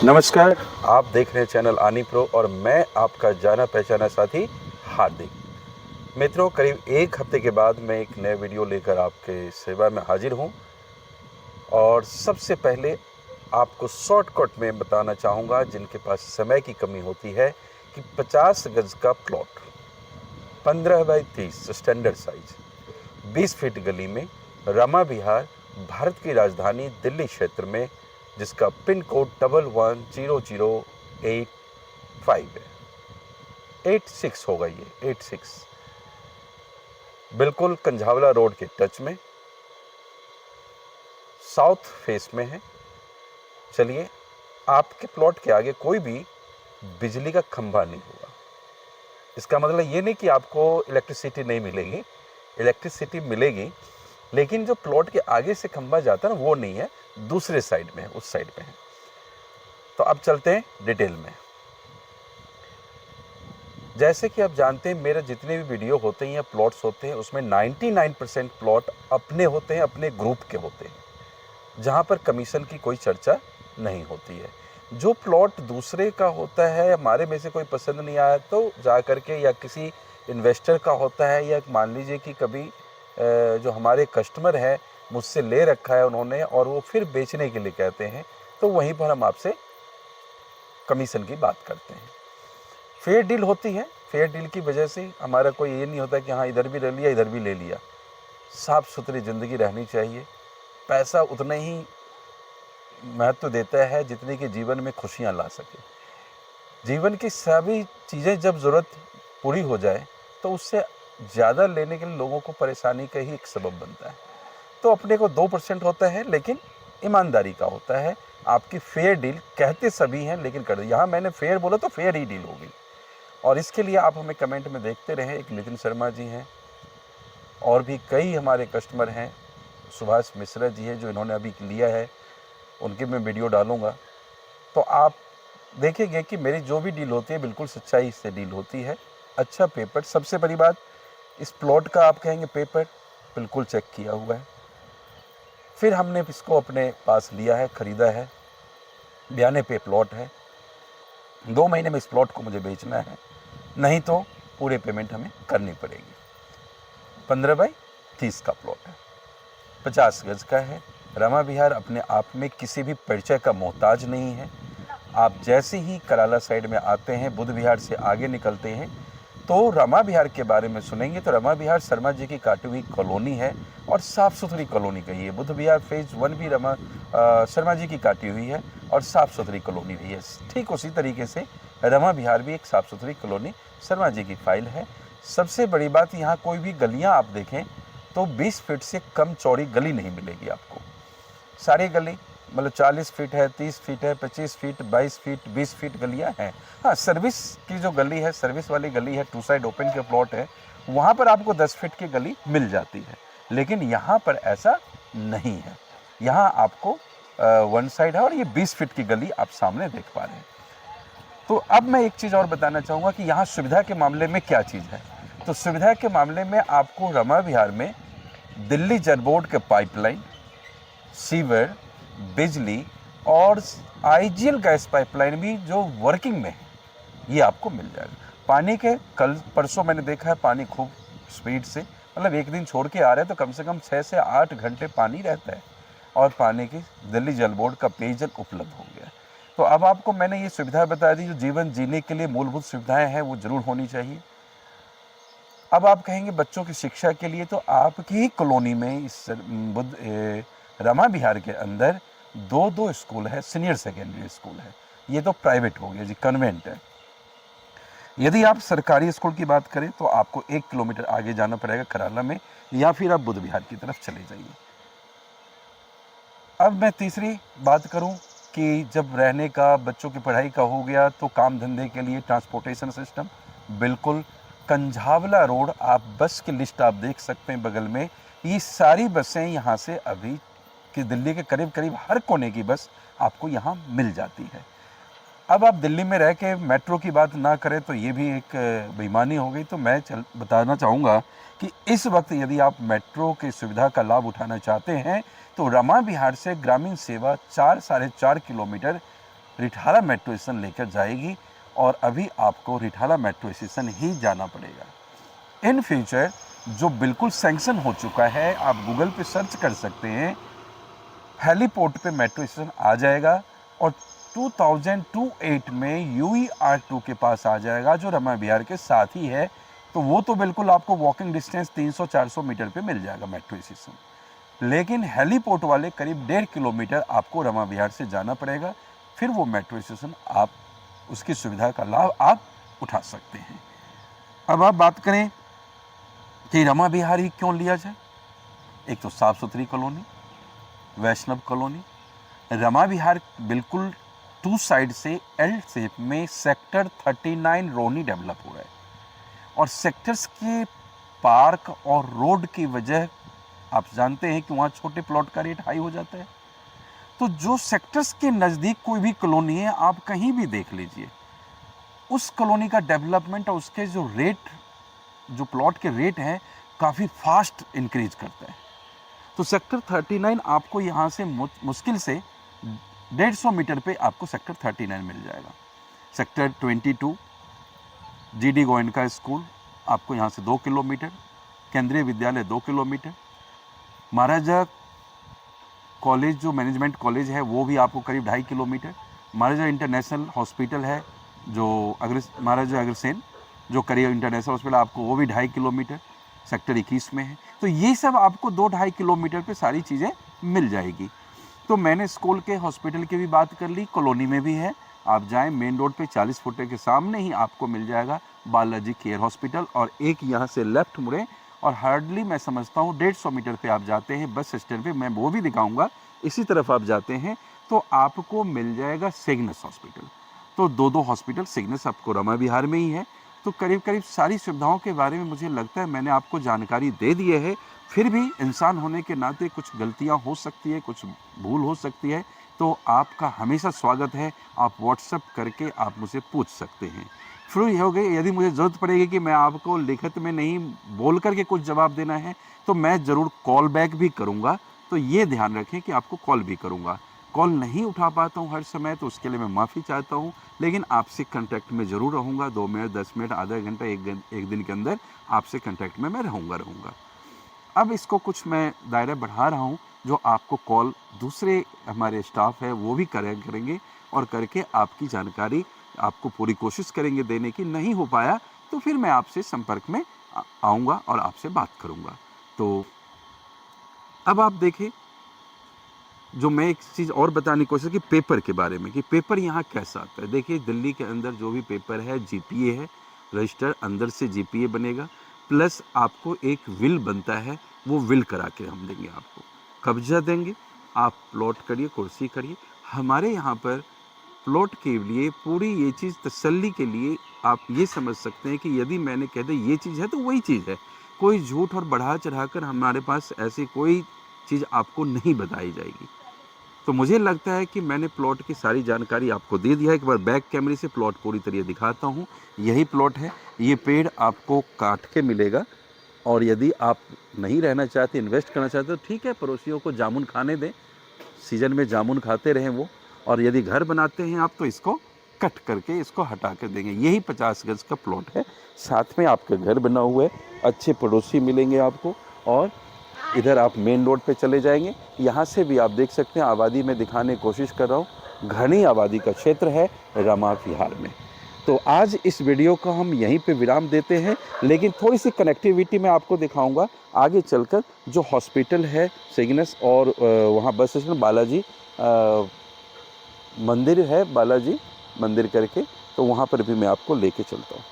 नमस्कार, आप देख रहे हैं चैनल आनी प्रो और मैं आपका जाना पहचाना साथी हार्दिक। मित्रों, करीब एक हफ्ते के बाद मैं एक नए वीडियो लेकर आपके सेवा में हाजिर हूं और सबसे पहले आपको शॉर्टकट में बताना चाहूँगा जिनके पास समय की कमी होती है कि 50 गज का plot 15 by 30 standard size 20 feet गली में रमा विहार, भारत की राजधानी दिल्ली क्षेत्र में, जिसका पिन कोड 110085 है। 86 होगा ये, 86, बिल्कुल कंझावला रोड के टच में, साउथ फेस में है। चलिए, आपके प्लॉट के आगे कोई भी बिजली का खंभा नहीं होगा। इसका मतलब ये नहीं कि आपको इलेक्ट्रिसिटी नहीं मिलेगी, इलेक्ट्रिसिटी मिलेगी, लेकिन जो प्लॉट के आगे से खंभा जाता है ना, वो नहीं है, दूसरे साइड में है, उस साइड पे है। तो अब चलते हैं डिटेल में। जैसे कि आप जानते हैं, मेरे जितने भी वीडियो होते हैं या प्लॉट्स होते हैं, उसमें 99% प्लॉट अपने होते हैं, अपने ग्रुप के होते हैं, जहां पर कमीशन की कोई चर्चा नहीं होती है। जो प्लॉट दूसरे का होता है, हमारे में से कोई पसंद नहीं आया तो जा करके, या किसी इन्वेस्टर का होता है, या मान लीजिए कि कभी जो हमारे कस्टमर है मुझसे ले रखा है उन्होंने और वो फिर बेचने के लिए कहते हैं, तो वहीं पर हम आपसे कमीशन की बात करते हैं। फेयर डील होती है, फेयर डील की वजह से हमारा कोई ये नहीं होता कि हाँ इधर भी ले लिया इधर भी ले लिया। साफ सुथरी ज़िंदगी रहनी चाहिए। पैसा उतना ही महत्व देता है जितने कि जीवन में खुशियाँ ला सके। जीवन की सभी चीज़ें जब ज़रूरत पूरी हो जाए तो उससे ज़्यादा लेने के लिए लोगों को परेशानी का ही एक सबब बनता है। तो अपने को 2% होता है, लेकिन ईमानदारी का होता है। आपकी फेयर डील कहते सभी हैं, लेकिन कर यहाँ मैंने फेयर बोला तो फेयर ही डील होगी। और इसके लिए आप हमें कमेंट में देखते रहें। एक नितिन शर्मा जी हैं और भी कई हमारे कस्टमर हैं, सुभाष मिश्रा जी हैं जो इन्होंने अभी लिया है, उनकी मैं वीडियो डालूँगा। तो आप देखेंगे कि मेरी जो भी डील होती है बिल्कुल सच्चाई से डील होती है। अच्छा पेपर, सबसे बड़ी बात, इस प्लॉट का आप कहेंगे पेपर बिल्कुल चेक किया हुआ है। फिर हमने इसको अपने पास लिया है, ख़रीदा है, बयाने पे प्लॉट है, 2 महीने में इस प्लॉट को मुझे बेचना है, नहीं तो पूरे पेमेंट हमें करनी पड़ेगी। 15 बाई 30 का प्लॉट है, 50 गज का है। रमा विहार अपने आप में किसी भी परिचय का मोहताज नहीं है। आप जैसे ही कराला साइड में आते हैं, बुद्ध विहार से आगे निकलते हैं, तो रमा विहार के बारे में सुनेंगे तो रमा विहार शर्मा जी की काटी हुई कॉलोनी है और साफ़ सुथरी कॉलोनी कही है। बुद्ध विहार फेज़ 1 भी शर्मा जी की काटी हुई है और साफ़ सुथरी कॉलोनी भी है। ठीक उसी तरीके से रमा विहार भी एक साफ़ सुथरी कॉलोनी शर्मा जी की फाइल है। सबसे बड़ी बात, यहाँ कोई भी गलियाँ आप देखें तो 20 फीट से कम चौड़ी गली नहीं मिलेगी आपको। सारी गली मतलब 40 फीट है, 30 फीट है, 25 फीट, 22 फीट, 20 फीट गलियाँ हैं। हाँ, सर्विस की जो गली है, सर्विस वाली गली है, 2 साइड ओपन के प्लॉट है, वहाँ पर आपको 10 फीट की गली मिल जाती है। लेकिन यहाँ पर ऐसा नहीं है। यहाँ आपको 1 साइड है और ये 20 फीट की गली आप सामने देख पा रहे हैं। तो अब मैं एक चीज़ और बताना चाहूँगा कि यहाँ सुविधा के मामले में क्या चीज़ है। तो सुविधा के मामले में आपको रमा विहार में दिल्ली जल बोर्ड के पाइपलाइन, सीवर, बिजली और आईजीएल गैस पाइपलाइन भी जो वर्किंग में है, ये आपको मिल जाएगा। पानी के कल परसों मैंने देखा है, पानी खूब स्पीड से, मतलब एक दिन छोड़ के आ रहे हैं तो कम से कम 6 से 8 घंटे पानी रहता है और पानी की दिल्ली जल बोर्ड का पेयजल उपलब्ध हो गया। तो अब आपको मैंने ये सुविधा बता दी, जो जीवन जीने के लिए मूलभूत सुविधाएं हैं वो ज़रूर होनी चाहिए। अब आप कहेंगे बच्चों की शिक्षा के लिए, तो आपकी ही कॉलोनी में इस रमा विहार के अंदर 2 स्कूल है, सीनियर सेकेंडरी स्कूल है। ये तो प्राइवेट हो गया जी, कन्वेंट है। यदि आप सरकारी स्कूल की बात करें तो आपको 1 किलोमीटर आगे जाना पड़ेगा कराला में, या फिर आप बुद्ध विहार की तरफ चले जाइए। अब मैं तीसरी बात करूं कि जब रहने का, बच्चों की पढ़ाई का हो गया, तो काम धंधे के लिए ट्रांसपोर्टेशन सिस्टम बिल्कुल कंझावला रोड, आप बस की लिस्ट आप देख सकते हैं बगल में। ये सारी बसें यहाँ से अभी कि दिल्ली के करीब करीब हर कोने की बस आपको यहाँ मिल जाती है। अब आप दिल्ली में रह के मेट्रो की बात ना करें तो ये भी एक बेईमानी हो गई। तो मैं बताना चाहूँगा कि इस वक्त यदि आप मेट्रो की सुविधा का लाभ उठाना चाहते हैं तो रमा विहार से ग्रामीण सेवा 4 साढ़े 4 किलोमीटर रिठाला मेट्रो स्टेशन लेकर जाएगी और अभी आपको रिठाला मेट्रो स्टेशन ही जाना पड़ेगा। इन फ्यूचर जो बिल्कुल सैंक्शन हो चुका है, आप गूगल पे सर्च कर सकते हैं, हेलीपोर्ट पे मेट्रो स्टेशन आ जाएगा और 2028 में UER2 के पास आ जाएगा, जो रमा विहार के साथ ही है। तो वो तो बिल्कुल आपको वॉकिंग डिस्टेंस 300-400 मीटर पे मिल जाएगा मेट्रो स्टेशन। लेकिन हेलीपोर्ट वाले करीब 1.5 किलोमीटर आपको रमा विहार से जाना पड़ेगा, फिर वो मेट्रो स्टेशन आप उसकी सुविधा का लाभ आप उठा सकते हैं। अब आप बात करें कि रमा विहार ही क्यों लिया जाए। एक तो साफ सुथरी कॉलोनी, वैष्णव कॉलोनी, रमा विहार बिल्कुल 2 साइड से एल शेप में सेक्टर 39 रोनी डेवलप हो रहा है और सेक्टर्स के पार्क और रोड की वजह आप जानते हैं कि वहाँ छोटे प्लॉट का रेट हाई हो जाता है। तो जो सेक्टर्स के नज़दीक कोई भी कॉलोनी है, आप कहीं भी देख लीजिए, उस कॉलोनी का डेवलपमेंट और उसके जो रेट, जो प्लॉट के रेट हैं, काफ़ी फास्ट इंक्रीज करता है। तो सेक्टर 39 आपको यहाँ से मुश्किल से 150 मीटर पे आपको सेक्टर 39 मिल जाएगा। सेक्टर 22 GD गोयनका स्कूल आपको यहाँ से 2 किलोमीटर, केंद्रीय विद्यालय 2 किलोमीटर, महाराजा कॉलेज जो मैनेजमेंट कॉलेज है वो भी आपको करीब 2.5 किलोमीटर, महाराजा इंटरनेशनल हॉस्पिटल है जो महाराजा अग्रसेन जो करियर इंटरनेशनल हॉस्पिटल, आपको वो भी 2.5 किलोमीटर सेक्टर 21 में है। तो ये सब आपको 2-2.5 किलोमीटर पे सारी चीज़ें मिल जाएगी। तो मैंने स्कूल के हॉस्पिटल की भी बात कर ली, कॉलोनी में भी है, आप जाएं मेन रोड पे 40 फुट के सामने ही आपको मिल जाएगा बालाजी केयर हॉस्पिटल। और एक यहाँ से लेफ्ट मुड़े और हार्डली मैं समझता हूँ 150 मीटर पे आप जाते हैं बस स्टैंड पे, मैं वो भी दिखाऊंगा, इसी तरफ आप जाते हैं तो आपको मिल जाएगा सिग्नस हॉस्पिटल। तो 2 हॉस्पिटल सिग्नस आपको रमा विहार में ही है। तो करीब करीब सारी सुविधाओं के बारे में मुझे लगता है मैंने आपको जानकारी दे दी है। फिर भी इंसान होने के नाते कुछ गलतियां हो सकती है, कुछ भूल हो सकती है, तो आपका हमेशा स्वागत है, आप व्हाट्सएप करके आप मुझे पूछ सकते हैं। फ्री हो गए, यदि मुझे ज़रूरत पड़ेगी कि मैं आपको लिखित में नहीं बोल करके कुछ जवाब देना है तो मैं ज़रूर कॉल बैक भी करूँगा। तो ये ध्यान रखें कि आपको कॉल भी करूँगा। कॉल नहीं उठा पाता हूँ हर समय तो उसके लिए मैं माफ़ी चाहता हूँ, लेकिन आपसे कांटेक्ट में ज़रूर रहूँगा। 2 मिनट, 10 मिनट, आधा घंटा, एक दिन के अंदर आपसे कांटेक्ट में मैं रहूँगा। अब इसको कुछ मैं दायरा बढ़ा रहा हूँ, जो आपको कॉल दूसरे हमारे स्टाफ है वो भी करेंगे और करके आपकी जानकारी आपको पूरी कोशिश करेंगे देने की। नहीं हो पाया तो फिर मैं आपसे संपर्क में आऊँगा और आपसे बात करूँगा। तो अब आप देखें, जो मैं एक चीज़ और बताने की कोशिश की पेपर के बारे में कि पेपर यहाँ कैसा आता है। देखिए दिल्ली के अंदर जो भी पेपर है GPA है, रजिस्टर अंदर से GPA बनेगा, प्लस आपको एक विल बनता है, वो विल करा के हम देंगे आपको, कब्जा देंगे, आप प्लॉट करिए, कुर्सी करिए। हमारे यहाँ पर प्लॉट के लिए पूरी ये चीज़ तसल्ली के लिए आप ये समझ सकते हैं कि यदि मैंने कह दिया ये चीज़ है तो वही चीज़ है, कोई झूठ और बढ़ा चढ़ाकर हमारे पास ऐसी कोई चीज़ आपको नहीं बताई जाएगी। तो मुझे लगता है कि मैंने प्लॉट की सारी जानकारी आपको दे दिया है। एक बार बैक कैमरे से प्लॉट पूरी तरह दिखाता हूँ। यही प्लॉट है, ये पेड़ आपको काट के मिलेगा और यदि आप नहीं रहना चाहते, इन्वेस्ट करना चाहते तो ठीक है, पड़ोसियों को जामुन खाने दें, सीजन में जामुन खाते रहें वो। और यदि घर बनाते हैं आप तो इसको कट करके इसको हटा कर देंगे। यही 50 गज का प्लॉट है, साथ में आपका घर बना हुआ है, अच्छे पड़ोसी मिलेंगे आपको। और इधर आप मेन रोड पे चले जाएंगे, यहाँ से भी आप देख सकते हैं आबादी में दिखाने की कोशिश कर रहा हूँ, घनी आबादी का क्षेत्र है रमा विहार में। तो आज इस वीडियो को हम यहीं पे विराम देते हैं, लेकिन थोड़ी सी कनेक्टिविटी मैं आपको दिखाऊंगा आगे चलकर। जो हॉस्पिटल है सिग्नस और वहाँ बस स्टेशन बालाजी मंदिर है, बालाजी मंदिर करके, तो वहाँ पर भी मैं आपको लेके चलता हूँ।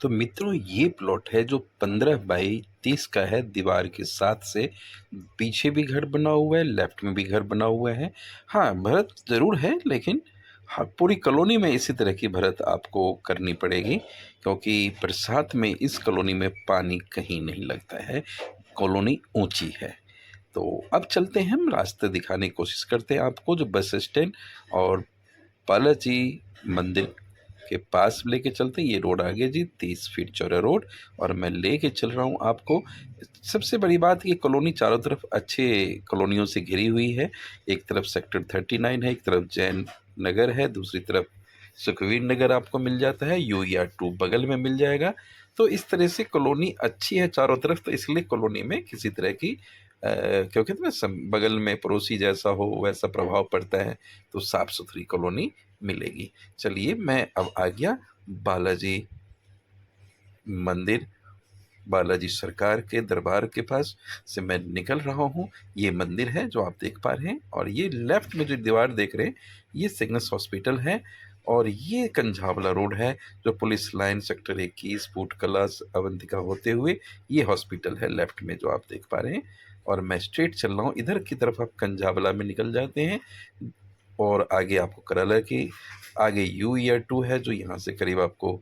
तो मित्रों ये प्लॉट है जो 15 बाई 30 का है, दीवार के साथ से पीछे भी घर बना हुआ है, लेफ्ट में भी घर बना हुआ है। हाँ, भरत ज़रूर है, लेकिन हाँ, पूरी कॉलोनी में इसी तरह की भरत आपको करनी पड़ेगी, क्योंकि बरसात में इस कॉलोनी में पानी कहीं नहीं लगता है, कॉलोनी ऊंची है। तो अब चलते हैं, हम रास्ते दिखाने की कोशिश करते हैं आपको, जो बस स्टैंड और बालाजी मंदिर के पास लेके चलते हैं। ये रोड आगे जी 30 फीट चौड़ा रोड, और मैं लेके चल रहा हूँ आपको। सबसे बड़ी बात, ये कॉलोनी चारों तरफ अच्छे कॉलोनियों से घिरी हुई है। एक तरफ सेक्टर 39 है, एक तरफ जैन नगर है, दूसरी तरफ सुखवीर नगर आपको मिल जाता है, UER 2 बगल में मिल जाएगा। तो इस तरह से कॉलोनी अच्छी है चारों तरफ, तो इसलिए कॉलोनी में किसी तरह की क्योंकि ना बगल में पड़ोसी जैसा हो वैसा प्रभाव पड़ता है, तो साफ सुथरी कॉलोनी मिलेगी। चलिए मैं अब आ गया बालाजी मंदिर, बालाजी सरकार के दरबार के पास से मैं निकल रहा हूँ। ये मंदिर है जो आप देख पा रहे हैं, और ये लेफ्ट में जो दीवार देख रहे हैं ये सिग्नस हॉस्पिटल है, और ये कंझावला रोड है जो police line sector 21 boot class Avantika होते हुए ये हॉस्पिटल है लेफ्ट में जो आप देख पा रहे हैं। और मैं स्ट्रेट चल रहा हूँ, इधर की तरफ आप कंझावला में निकल जाते हैं, और आगे आपको कराला की आगे UER 2 है जो यहाँ से करीब आपको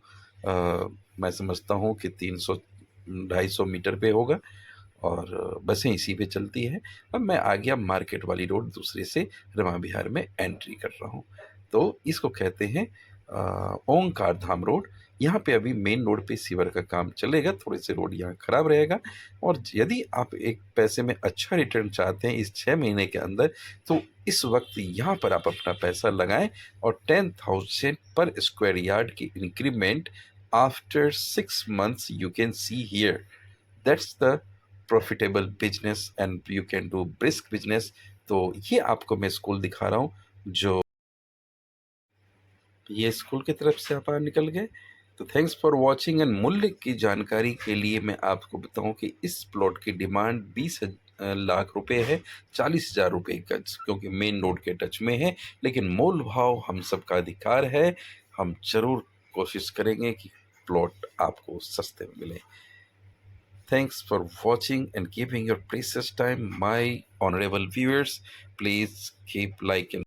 मैं समझता हूँ कि 300-250 मीटर पे होगा, और बसें इसी पे चलती हैं। अब मैं आ गया मार्केट वाली रोड दूसरे से, रमा विहार में एंट्री कर रहा हूँ। तो इसको कहते हैं ओंकार धाम रोड। यहाँ पे अभी मेन रोड पे सीवर का काम चलेगा, थोड़े से रोड यहाँ खराब रहेगा, और यदि आप एक पैसे में अच्छा रिटर्न चाहते हैं इस 6 महीने के अंदर, तो इस वक्त यहाँ पर आप अपना पैसा लगाएं, और 10,000 पर स्क्वायर यार्ड की increment after 6 months you can see here. That's the profitable business and you can do brisk business. तो ये आपको मैं स्कूल दिखा रहा हूँ, जो ये स्कूल की तरफ से आप निकल गए। तो थैंक्स फॉर वॉचिंग, एंड मूल्य की जानकारी के लिए मैं आपको बताऊं कि इस प्लॉट की डिमांड 20 लाख रुपए है, 40,000 रुपये गज, क्योंकि मेन रोड के टच में है। लेकिन मोल भाव हम सबका अधिकार है, हम जरूर कोशिश करेंगे कि प्लॉट आपको सस्ते में मिले। Thanks for watching and giving your precious time, my honorable viewers. Please keep liking.